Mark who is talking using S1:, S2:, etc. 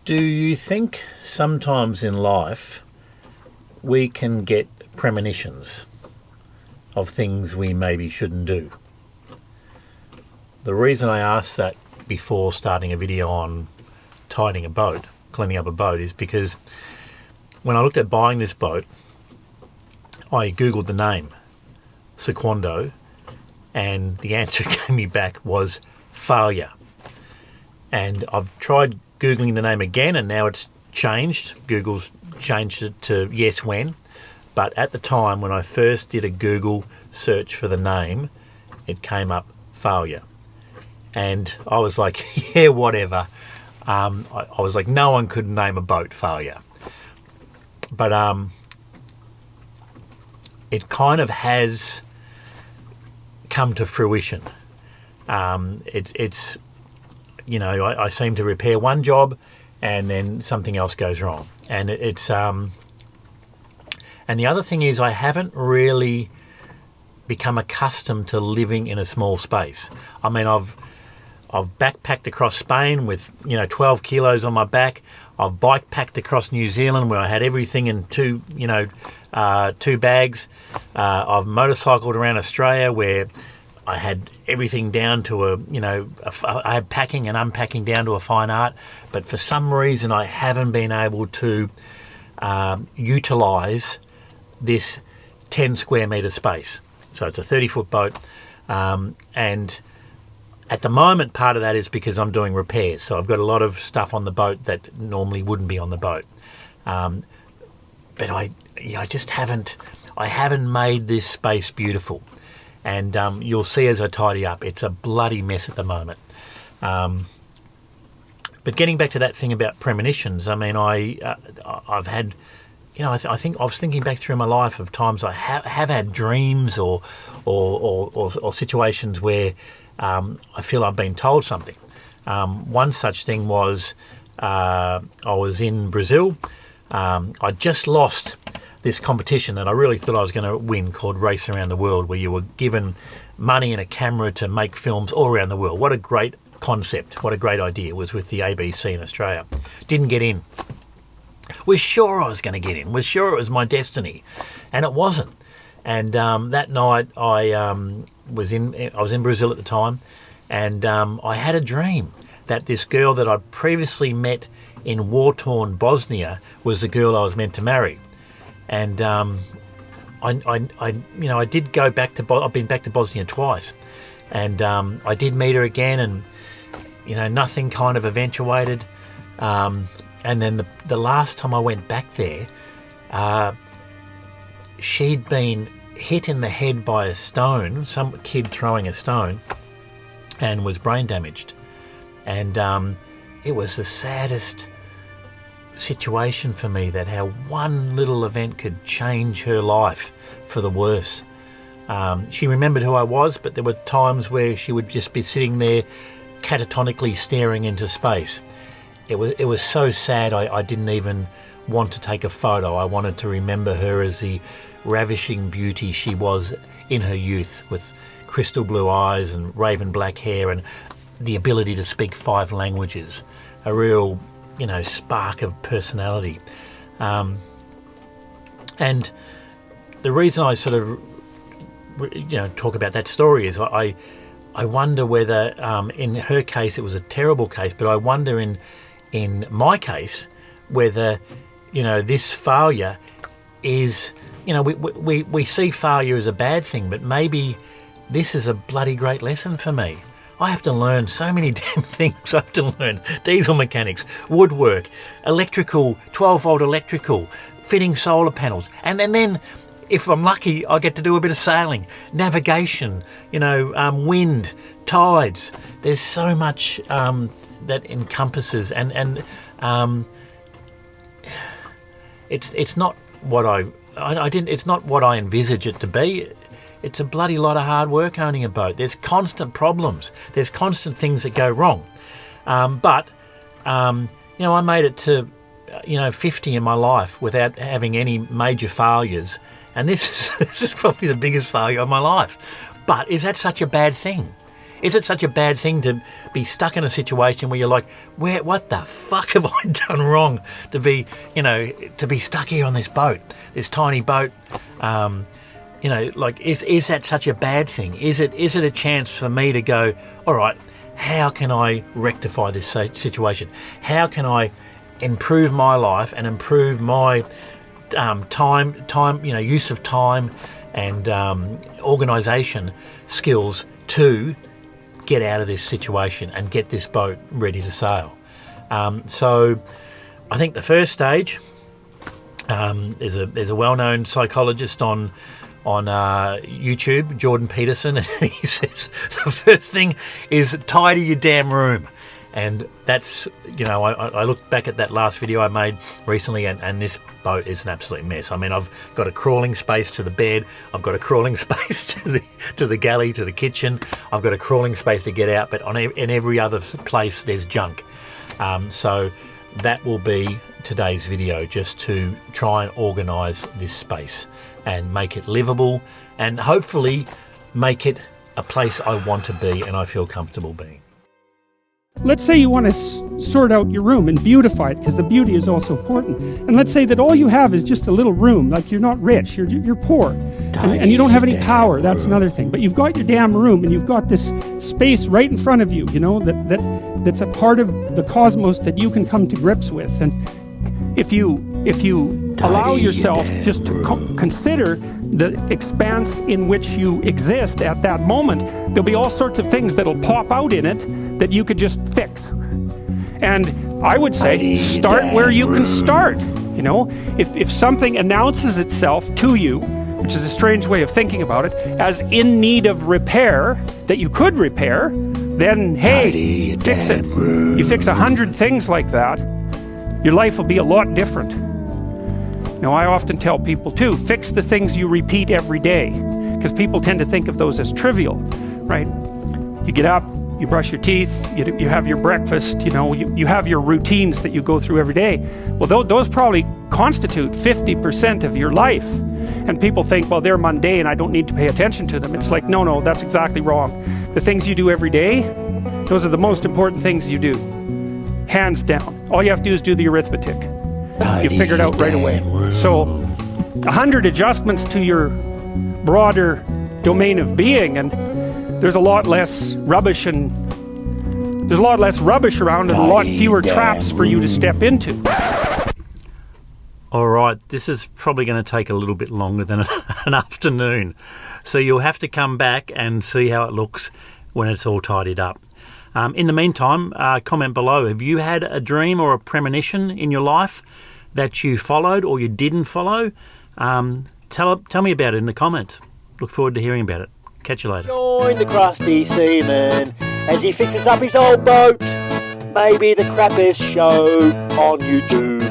S1: Do you think sometimes in life we can get premonitions of things we maybe shouldn't do? The reason I asked that before starting a video on tidying a boat, cleaning up a boat, is because when I looked at buying this boat, I googled the name, Sequondo, and the answer it gave me back was failure. And I've tried googling the name again, and now it's changed. Google's changed it to yes when, but at the time when I first did a Google search for the name, it came up failure, and I was like, yeah, whatever. I was like, no one could name a boat failure, but it kind of has come to fruition. It's you know, I seem to repair one job and then something else goes wrong. And and the other thing is I haven't really become accustomed to living in a small space. I mean, I've backpacked across Spain with, 12 kilos on my back. I've bike packed across New Zealand where I had everything in two bags. I've motorcycled around Australia where I had everything down to I had packing and unpacking down to a fine art, but for some reason I haven't been able to utilise this 10 square metre space. So it's a 30-foot boat, and at the moment part of that is because I'm doing repairs. So I've got a lot of stuff on the boat that normally wouldn't be on the boat, but I just haven't made this space beautiful. And you'll see as I tidy up, it's a bloody mess at the moment. But getting back to that thing about premonitions, I mean, I've had, I think I was thinking back through my life of times I have had dreams or situations where I feel I've been told something. One such thing was I was in Brazil. I just lost this competition that I really thought I was going to win, called Race Around the World, where you were given money and a camera to make films all around the world. What a great concept, what a great idea. It was with the ABC in Australia. Didn't get in. Was sure I was going to get in, was sure it was my destiny, and it wasn't. And that night I was in Brazil at the time, and I had a dream that this girl that I'd previously met in war-torn Bosnia was the girl I was meant to marry. And I did go back to I've been back to Bosnia twice, and I did meet her again, and nothing kind of eventuated. And then the last time I went back there, she'd been hit in the head by a stone, some kid throwing a stone, and was brain damaged. And it was the saddest situation for me, that how one little event could change her life for the worse. She remembered who I was, but there were times where she would just be sitting there catatonically staring into space. It was so sad I didn't even want to take a photo. I wanted to remember her as the ravishing beauty she was in her youth, with crystal blue eyes and raven black hair and the ability to speak 5 languages, a real spark of personality. And the reason I sort of talk about that story is I wonder whether in her case it was a terrible case, but I wonder in my case whether this failure is, we see failure as a bad thing, but maybe this is a bloody great lesson for me. I have to learn so many damn things. I have to learn diesel mechanics, woodwork, electrical, 12-volt electrical, fitting solar panels. And then, if I'm lucky, I get to do a bit of sailing, navigation, wind, tides. There's so much that encompasses, and it's not what it's not what I envisage it to be. It's a bloody lot of hard work owning a boat. There's constant problems. There's constant things that go wrong. But I made it to 50 in my life without having any major failures, and this is probably the biggest failure of my life. But is that such a bad thing? Is it such a bad thing to be stuck in a situation where you're like, what the fuck have I done wrong to be, to be stuck here on this boat, this tiny boat? Is that such a bad thing? Is it a chance for me to go, all right, how can I rectify this situation? How can I improve my life and improve my use of time and organisation skills to get out of this situation and get this boat ready to sail? So I think the first stage, there's a well-known psychologist on YouTube, Jordan Peterson, and he says the first thing is tidy your damn room. And that's, I looked back at that last video I made recently, and this boat is an absolute mess. I mean, I've got a crawling space to the bed, I've got a crawling space to the galley, to the kitchen, I've got a crawling space to get out, but in every other place there's junk. So that will be today's video, just to try and organise this space and make it livable, and hopefully make it a place I want to be and I feel comfortable being.
S2: Let's say you want to sort out your room and beautify it, because the beauty is also important. And let's say that all you have is just a little room, like you're not rich, you're poor, and you don't have any power. That's another thing. But you've got your damn room, and you've got this space right in front of you, that's a part of the cosmos that you can come to grips with. And if you allow yourself just to consider the expanse in which you exist at that moment, there'll be all sorts of things that'll pop out in it that you could just fix. And I would say start where you can start. If something announces itself to you, which is a strange way of thinking about it, as in need of repair, that you could repair, then hey, fix it. You fix 100 things like that, your life will be a lot different. I often tell people too, fix the things you repeat every day, because people tend to think of those as trivial, right? You get up, you brush your teeth, you have your breakfast, you have your routines that you go through every day. Well, those probably constitute 50% of your life. And people think, well, they're mundane, I don't need to pay attention to them. It's like, no, that's exactly wrong. The things you do every day, those are the most important things you do. Hands down. All you have to do is do the arithmetic. You figure it out right away. So 100 adjustments to your broader domain of being, and there's a lot less rubbish around, and a lot fewer traps for you to step into.
S1: All right, this is probably going to take a little bit longer than an afternoon, so you'll have to come back and see how it looks when it's all tidied up. In the meantime, comment below. Have you had a dream or a premonition in your life that you followed or you didn't follow? Tell me about it in the comments. Look forward to hearing about it. Catch you later.
S3: Join the crusty seaman as he fixes up his old boat. Maybe the crappiest show on YouTube.